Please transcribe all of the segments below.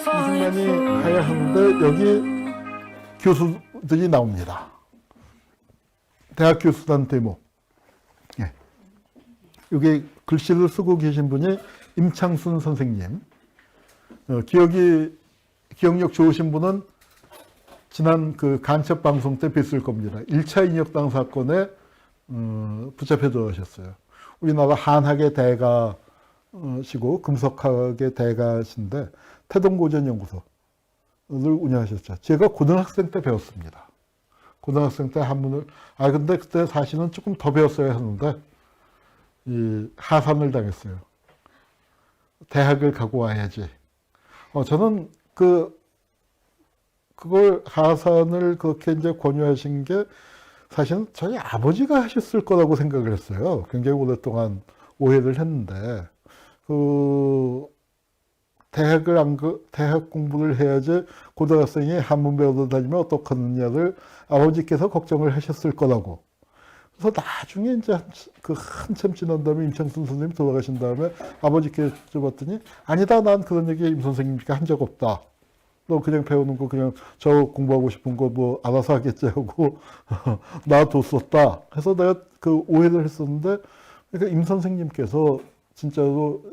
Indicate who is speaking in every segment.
Speaker 1: 이승만이 가야 하는데 여기 교수들이 나옵니다. 대학 교수단 데모. 예. 여기 글씨를 쓰고 계신 분이 임창순 선생님. 기억력 좋으신 분은 지난 그 간첩 방송 때 뵀을 겁니다. 1차 인혁당 사건에 붙잡혀 들어가셨어요. 우리나라 한학의 대가시고 금속학의 대가신데 태동고전연구소를 운영하셨죠. 제가 고등학생 때 배웠습니다. 고등학생 때 한문을 근데 그때 사실은 조금 더 배웠어야 하는데 하산을 당했어요. 대학을 가고 와야지. 저는 그걸 하산을 그렇게 이제 권유하신 게 사실은 저희 아버지가 하셨을 거라고 생각을 했어요. 굉장히 오랫동안 오해를 했는데, 대학 공부를 해야지 고등학생이 한문 배우러 다니면 어떡하느냐를 아버지께서 걱정을 하셨을 거라고. 그래서 나중에 이제 한참 지난 다음에 임창순 선생님이 돌아가신 다음에 아버지께 여쭤봤더니 아니다, 난 그런 얘기 임 선생님께 한 적 없다. 너 그냥 배우는 거 그냥 저 공부하고 싶은 거 뭐 알아서 하겠지 하고 놔뒀었다. 해서 내가 그 오해를 했었는데, 그러니까 임 선생님께서 진짜로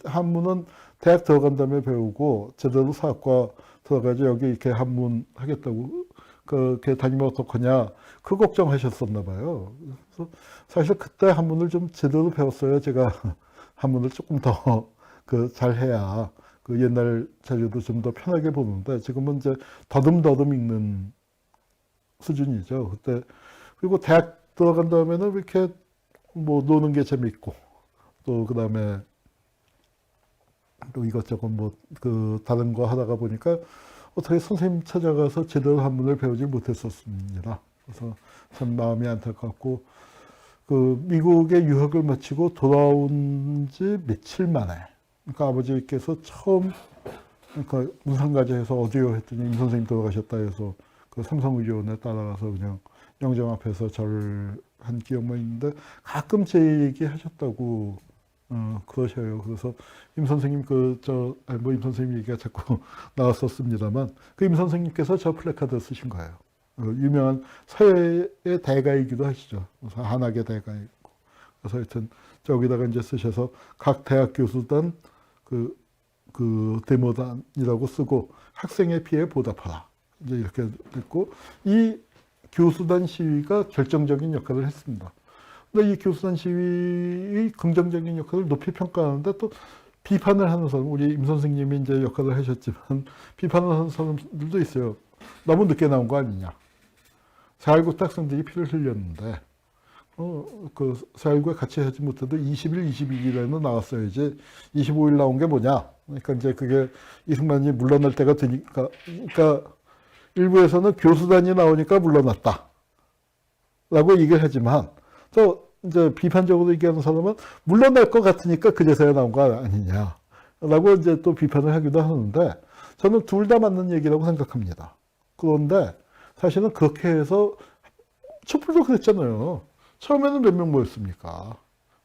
Speaker 1: 한문은 대학 들어간 다음에 배우고 제대로 사학과 들어가지 여기 이렇게 한문 하겠다고 그렇게 다니면 어떡하냐 그 걱정하셨었나 봐요. 그래서 사실 그때 한문을 좀 제대로 배웠어야 제가 한문을 조금 더 잘해야 옛날 자료도 좀 더 편하게 보는데 지금은 이제 더듬더듬 읽는 수준이죠. 그때 그리고 대학 들어간 다음에는 이렇게 뭐 노는 게 재밌고 또 그다음에 또 이것저것 다른 거 하다가 보니까 어떻게 선생님 찾아가서 제대로 한문을 배우지 못했었습니다. 그래서 참 마음이 안타깝고 미국에 유학을 마치고 돌아온 지 며칠 만에 그러니까 아버지께서 처음 문상가제에서 어디요 했더니 임 선생님 돌아가셨다 해서 삼성의료원에 따라가서 그냥 영정 앞에서 절을 한 기억만 있는데 가끔 제 얘기 하셨다고 그러셔요. 그래서 임 선생님 임 선생님 얘기가 자꾸 나왔었습니다만 임 선생님께서 저 플래카드 쓰신 거예요. 유명한 서예의 대가이기도 하시죠. 그래서 한학의 대가이고. 그래서 하여튼 저기다가 이제 쓰셔서 각 대학 교수단 데모단이라고 쓰고 학생의 피해에 보답하라. 이제 이렇게 됐고 이 교수단 시위가 결정적인 역할을 했습니다. 근데 이 교수단 시위의 긍정적인 역할을 높이 평가하는데 또 비판을 하는 사람, 우리 임 선생님이 이제 역할을 하셨지만 비판을 하는 사람들도 있어요. 너무 늦게 나온 거 아니냐. 4.19 학생들이 피를 흘렸는데 4.19에 같이 하지 못해도 20일, 22일에는 나왔어야지 25일 나온 게 뭐냐. 그러니까 이제 그게 이승만이 물러날 때가 되니까, 그러니까 일부에서는 교수단이 나오니까 물러났다. 라고 얘기를 하지만 또 이제 비판적으로 얘기하는 사람은 물러날 것 같으니까 그제서야 나온 거 아니냐. 라고 이제 또 비판을 하기도 하는데 저는 둘 다 맞는 얘기라고 생각합니다. 그런데 사실은 그렇게 해서 촛불도 그랬잖아요. 처음에는 몇 명 모였습니까?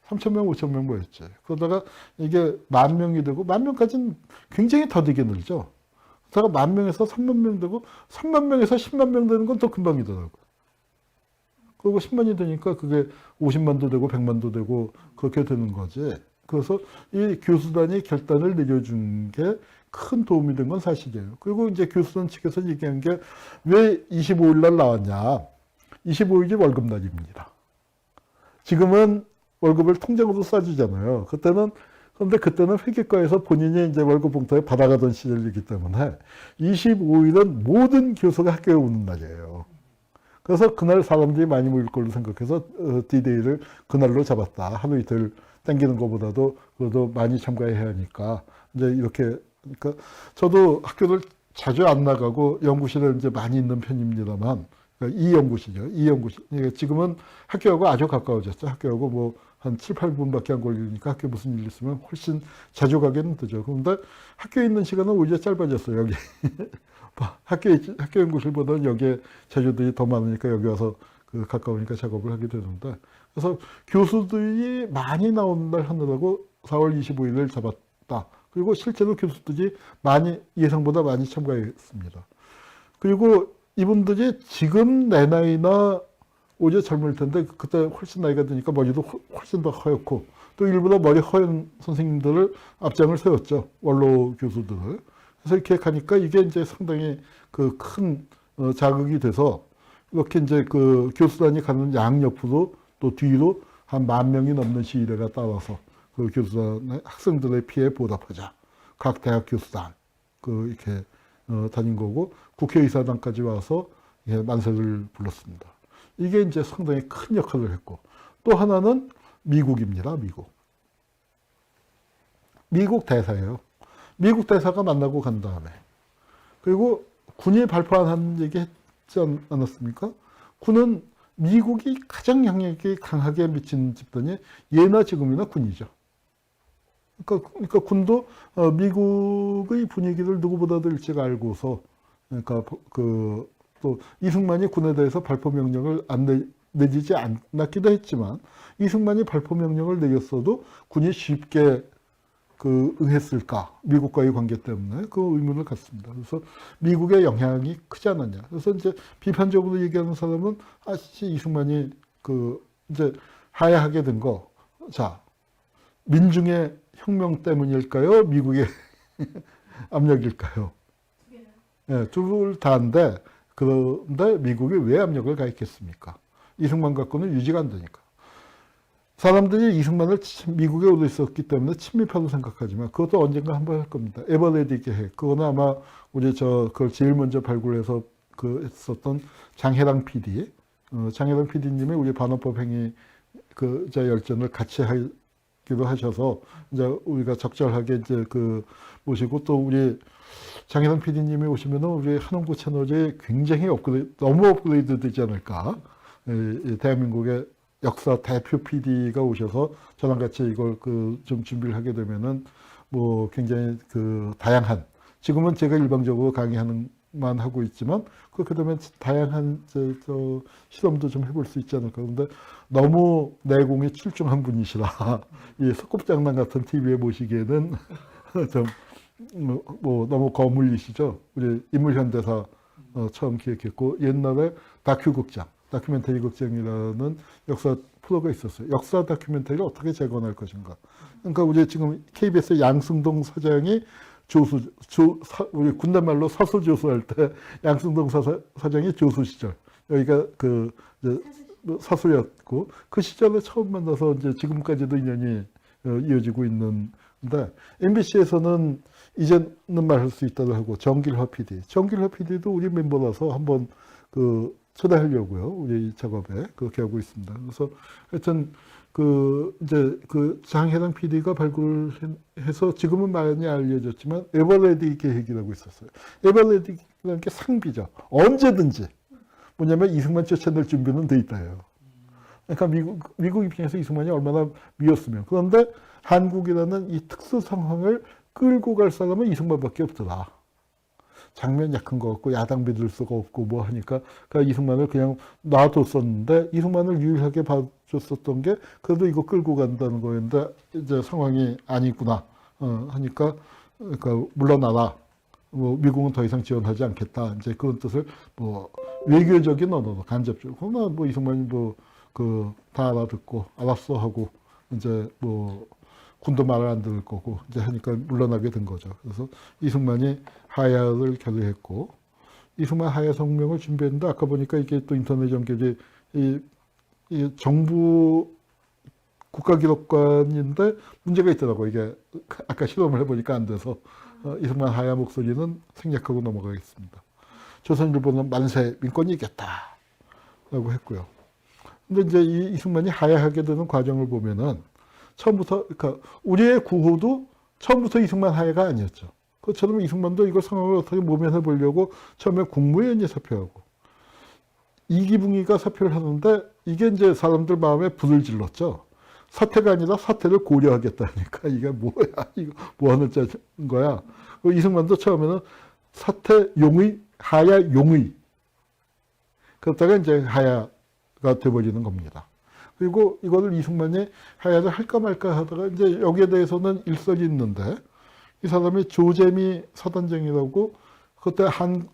Speaker 1: 3,000명, 5,000명 모였지. 그러다가 이게 10,000명이 되고 10,000명까지는 굉장히 더디게 늘죠. 그러다가 10,000명에서 30,000명 되고 30,000명에서 100,000명 되는 건 더 금방이더라고요. 그리고 10만이 되니까 그게 50만도 되고 100만도 되고 그렇게 되는 거지. 그래서 이 교수단이 결단을 내려준 게 큰 도움이 된 건 사실이에요. 그리고 이제 교수단 측에서 얘기한 게 왜 25일 날 나왔냐. 25일이 월급날입니다. 지금은 월급을 통장으로 쏴주잖아요. 그런데 그때는 회계과에서 본인이 이제 월급 봉투에 받아가던 시절이기 때문에 25일은 모든 교수가 학교에 오는 날이에요. 그래서 그날 사람들이 많이 모일 걸로 생각해서 D-Day를 그날로 잡았다. 하루 이틀 땡기는 것보다도 그래도 많이 참가해야 하니까 이제 이렇게 그러니까 저도 학교를 자주 안 나가고 연구실에 이제 많이 있는 편입니다만 그러니까 이 연구실이요. 이 연구실. 그러니까 지금은 학교하고 아주 가까워졌죠. 학교하고 뭐 한 7, 8분밖에 안 걸리니까 학교 무슨 일 있으면 훨씬 자주 가기는 되죠. 그런데 학교에 있는 시간은 오히려 짧아졌어요. 여기. 학교 연구실보다는 여기에 자료들이 더 많으니까 여기 와서 가까우니까 작업을 하게 되는데 그래서 교수들이 많이 나오는 날 하느라고 4월 25일을 잡았다. 그리고 실제로 교수들이 많이, 예상보다 많이 참가했습니다. 그리고 이분들이 지금 내 나이나 오히려 젊을 텐데, 그때 훨씬 나이가 드니까 머리도 훨씬 더 허옇고, 또 일부러 머리 허연 선생님들을 앞장을 세웠죠. 원로 교수들을. 그래서 이렇게 가니까 이게 이제 상당히 그 큰 자극이 돼서, 이렇게 이제 그 교수단이 가는 양옆으로 또 뒤로 한 10,000명이 넘는 시위대가 따라서 그 교수단의 학생들의 피해에 보답하자. 각 대학 교수단, 이렇게 다닌 거고, 국회의사당까지 와서 만세를 불렀습니다. 이게 이제 상당히 큰 역할을 했고, 또 하나는 미국입니다. 미국 대사예요. 미국 대사가 만나고 간 다음에, 그리고 군이 발표한 얘기 했지 않았습니까? 군은 미국이 가장 영향력이 강하게 미친 집단이 예나 지금이나 군이죠. 그러니까 군도 미국의 분위기를 누구보다도 일찍 알고서, 그러니까 또 이승만이 군에 대해서 발포 명령을 내리지 않았기도 했지만, 이승만이 발포 명령을 내렸어도 군이 쉽게 응했을까? 미국과의 관계 때문에 그 의문을 갖습니다. 그래서 미국의 영향이 크지 않았냐. 그래서 이제 비판적으로 얘기하는 사람은, 이승만이 이제 하야하게 된 거, 자, 민중의 혁명 때문일까요? 미국의 압력일까요? 네, 둘 다인데, 그런데 미국이 왜 압력을 가했겠습니까? 이승만 갖고는 유지가 안 되니까. 사람들이 이승만을 미국에 오래 있었기 때문에 친밀하다고 생각하지만, 그것도 언젠가 한번 할 겁니다. 에버레디 계획. 그거는 아마 우리 그걸 제일 먼저 발굴해서 했었던 장혜랑 PD. 장혜랑 PD님이 우리 반헌법 행위 열전을 같이 하기도 하셔서, 이제 우리가 적절하게 이제 모시고, 또 우리 장혜랑 PD님이 오시면은 우리 한홍구 채널이 굉장히 너무 업그레이드 되지 않을까. 대한민국의 역사 대표 PD가 오셔서 저랑 같이 이걸 좀 준비를 하게 되면은 뭐 굉장히 다양한, 지금은 제가 일방적으로 강의하는 만 하고 있지만, 그렇게 되면 다양한 실험도 좀 해볼 수 있지 않을까. 그런데 너무 내공이 출중한 분이시라 이 소꿉장난 같은 TV에 모시기에는 좀 너무 거물리시죠. 우리 인물현대사 처음 기획했고, 옛날에 다큐멘터리 극장이라는 역사 프로가 있었어요. 역사 다큐멘터리를 어떻게 재건할 것인가. 그러니까 우리 지금 KBS 양승동 사장이 우리 군대말로 사수조수할 때 양승동 사장이 조수 시절, 여기가 사수였고, 그 시절에 처음 만나서 이제 지금까지도 인연이 이어지고 있는데, MBC에서는 이제는 말할 수 있다고 하고, 정길화 PD도 우리 멤버라서 한번 초대하려고요. 우리 작업에 그렇게 하고 있습니다. 그래서 하여튼 이제 장혜랑 PD가 발굴해서 지금은 많이 알려졌지만, 에버레디 계획이라고 있었어요. 에버레디라는 게 상비죠. 언제든지. 뭐냐면 이승만 쫓아낼 준비는 돼 있다요. 그러니까 미국 입장에서 이승만이 얼마나 미웠으면. 그런데 한국이라는 이 특수 상황을 끌고 갈 사람은 이승만밖에 없더라. 장면 약한 거 없고 야당 믿을 수가 없고 뭐 하니까 이승만을 그냥 놔뒀었는데, 이승만을 유일하게 봐줬었던 게 그래도 이거 끌고 간다는 거였는데, 이제 상황이 아니구나 하니까, 그러니까 물러나라. 미국은 더 이상 지원하지 않겠다. 이제 그런 뜻을 외교적인 언어로 간접적으로. 그러나 이승만이 다 알아듣고 알았어 하고, 이제 군도 말을 안 들을 거고 이제 하니까 물러나게 된 거죠. 그래서 이승만이 하야를 결의했고, 이승만 하야 성명을 준비했는데, 아까 보니까 이게 또 인터넷 연결이 이 정부 국가기록관인데 문제가 있더라고. 이게 아까 실험을 해보니까 안 돼서 이승만 하야 목소리는 생략하고 넘어가겠습니다. 조선일보는 만세 민권이 이겼다 라고 했고요. 근데 이제 이승만이 하야하게 되는 과정을 보면은, 처음부터, 그러니까 우리의 구호도 처음부터 이승만 하야가 아니었죠. 그처럼 이승만도 이걸 상황을 어떻게 모면해 보려고 처음에 국무위원이 사표하고, 이기붕이가 사표를 하는데, 이게 이제 사람들 마음에 불을 질렀죠. 사퇴가 아니라 사퇴를 고려하겠다니까, 이게 뭐야, 이거 뭐 하는 짜인 거야. 이승만도 처음에는 사퇴 용의, 하야 용의. 그러다가 이제 하야가 돼버리는 겁니다. 그리고 이거를 이승만이 하야를 할까 말까 하다가, 이제 여기에 대해서는 일설이 있는데, 이 사람이 조재미 사단장이라고 그때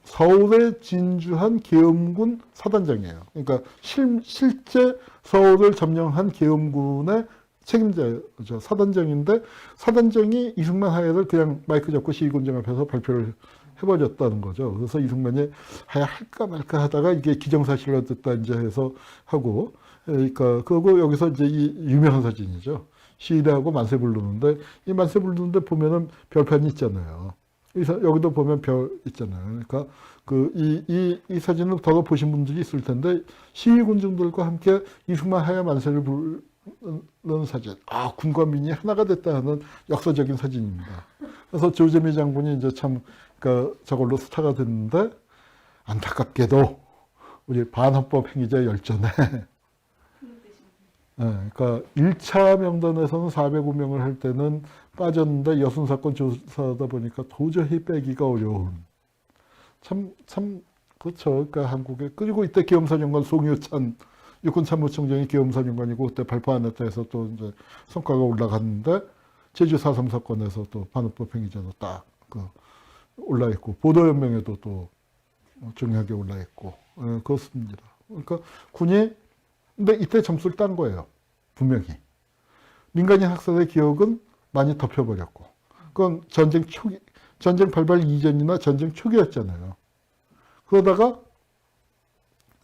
Speaker 1: 서울에 진주한 계엄군 사단장이에요. 그러니까 실제 서울을 점령한 계엄군의 책임자죠. 사단장인데 사단장이 이승만 하야를 그냥 마이크 잡고 시위군장 앞에서 발표를 해버렸다는 거죠. 그래서 이승만이 하야 할까 말까 하다가 이게 기정사실로 듣다 이제 해서 하고, 그러니까 그리고 여기서 이제 이 유명한 사진이죠. 시위대하고 만세 부르는데 이 만세 부르는데 보면은 별판이 있잖아요. 여기도 보면 별 있잖아요. 그러니까 이 사진을 더러 보신 분들이 있을 텐데 시위군중들과 함께 이승만 하야 만세를 부르는 사진. 아, 군과 민이 하나가 됐다 하는 역사적인 사진입니다. 그래서 조재미 장군이 이제 참 그러니까 저걸로 스타가 됐는데 안타깝게도 우리 반헌법 행위자 열전에 그러니까 1차 명단에서는 405명을 할 때는 빠졌는데 여순사건 조사하다 보니까 도저히 빼기가 어려운 참 그렇죠. 그러니까 한국에 그리고 이때 계엄사령관 송효찬 육군참모총장이 계엄사령관이고 그때 발표 안 했다 해서 또 이제 성과가 올라갔는데 제주 4.3 사건에서 또 반헌법 행위자로 딱 올라 있고 보도연맹에도 또 중요하게 올라 있고 그렇습니다. 그러니까 군이 근데 이때 점수를 딴 거예요. 분명히. 민간인 학살의 기억은 많이 덮여버렸고. 그건 전쟁 초기, 전쟁 발발 이전이나 전쟁 초기였잖아요. 그러다가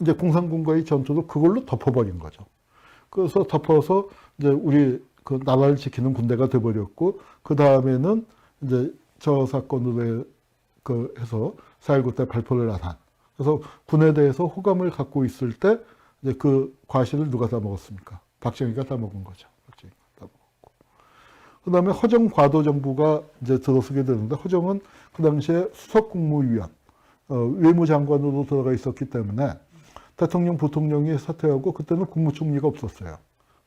Speaker 1: 이제 공산군과의 전투도 그걸로 덮어버린 거죠. 그래서 덮어서 이제 우리 그 나라를 지키는 군대가 돼버렸고, 그 다음에는 이제 저 사건으로 해서 4.19 때 발표를 안 한. 그래서 군에 대해서 호감을 갖고 있을 때 이제 그 과실을 누가 다 먹었습니까? 박정희가 다 먹은 거죠. 박정희가 다 먹었고. 그 다음에 허정 과도 정부가 이제 들어서게 되는데, 허정은 그 당시에 수석국무위원, 외무장관으로 들어가 있었기 때문에 대통령, 부통령이 사퇴하고 그때는 국무총리가 없었어요.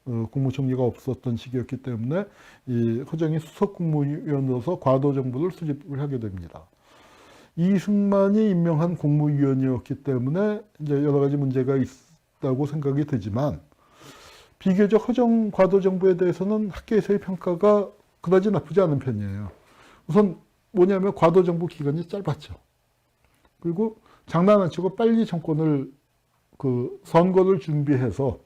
Speaker 1: 국무총리가 없었던 시기였기 때문에 이 허정이 수석국무위원으로서 과도 정부를 수립을 하게 됩니다. 이승만이 임명한 국무위원이었기 때문에 이제 여러 가지 문제가 있다고 생각이 되지만, 비교적 허정 과도 정부에 대해서는 학계에서의 평가가 그다지 나쁘지 않은 편이에요. 우선 뭐냐면 과도 정부 기간이 짧았죠. 그리고 장난 안 치고 빨리 정권을 선거를 준비해서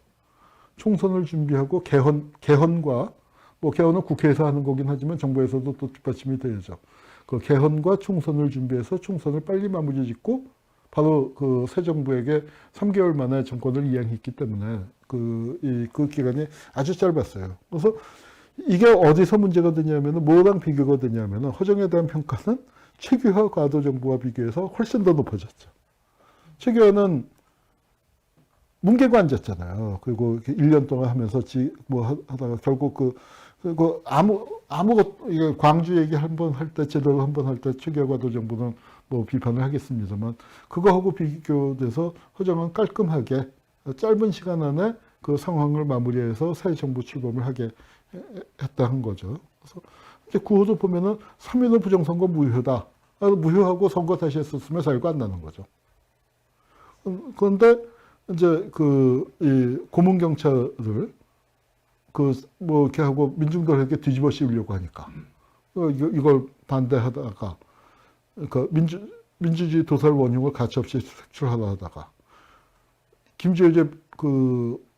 Speaker 1: 총선을 준비하고 개헌과 뭐 개헌은 국회에서 하는 거긴 하지만 정부에서도 또 뒷받침이 돼야죠. 그 개헌과 총선을 준비해서 총선을 빨리 마무리 짓고 바로 그 새 정부에게 3개월 만에 정권을 이양했기 때문에 그 기간이 아주 짧았어요. 그래서 이게 어디서 문제가 되냐면은 뭐랑 비교가 되냐면은 허정에 대한 평가는 최규하 과도 정부와 비교해서 훨씬 더 높아졌죠. 최규하는 뭉개고 앉았잖아요. 그리고 1년 동안 하면서 하다가 결국 이게 광주 얘기 한번 할 때, 제대로 한번 할 때 최규하 과도 정부는 뭐 비판을 하겠습니다만, 그거하고 비교돼서 허정은 깔끔하게 짧은 시간 안에 그 상황을 마무리해서 새 정부 출범을 하게 했다 한 거죠. 그래서 이제 구호도 보면은 3.15 부정선거 무효다. 무효하고 선거 다시 했었으면 사유가 안 나는 거죠. 그런데 이제 이 고문경찰을 이렇게 하고 민중들에게 뒤집어 씌우려고 하니까 이걸 반대하다가 민주주의 도살 원흉을 가차없이 색출하려 하다가 김주엽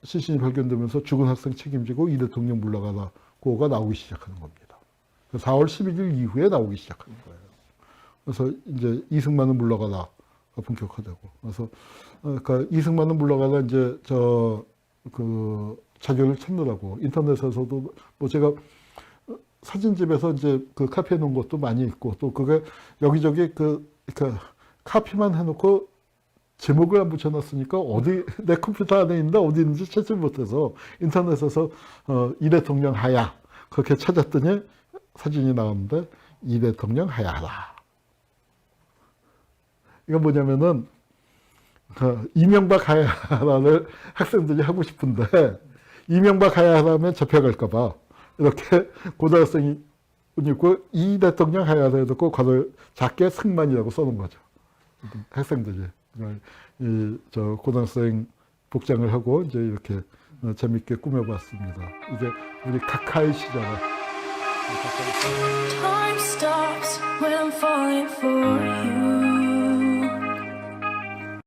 Speaker 1: 시신이 발견되면서 죽은 학생 책임지고 이 대통령 물러가라 고가 나오기 시작하는 겁니다. 4월 11일 이후에 나오기 시작하는 거예요. 그래서 이제 이승만은 물러가라 본격화되고, 그래서 그러니까 이승만은 물러가라 이제 자료를 찾느라고 인터넷에서도 뭐 제가 사진집에서 이제 카피해 놓은 것도 많이 있고, 또 그게 여기저기 카피만 해놓고 제목을 안 붙여놨으니까 내 컴퓨터 안에 있는데 어디 있는지 찾지 못해서 인터넷에서 이 대통령 하야 그렇게 찾았더니 사진이 나왔는데 이 대통령 하야다. 이건 뭐냐면은 이명박 하야를 학생들이 하고 싶은데 이명박 하야하면 잡혀갈까봐 이렇게 고등학생이 있고 이 대통령 하야를 해놓고 괄호 작게 승만이라고 써놓은 거죠. 학생들이 고등학생 복장을 하고 이제 이렇게 재밌게 꾸며봤습니다. 이게 우리 각하의 시절.
Speaker 2: Time stops when I'm falling for you.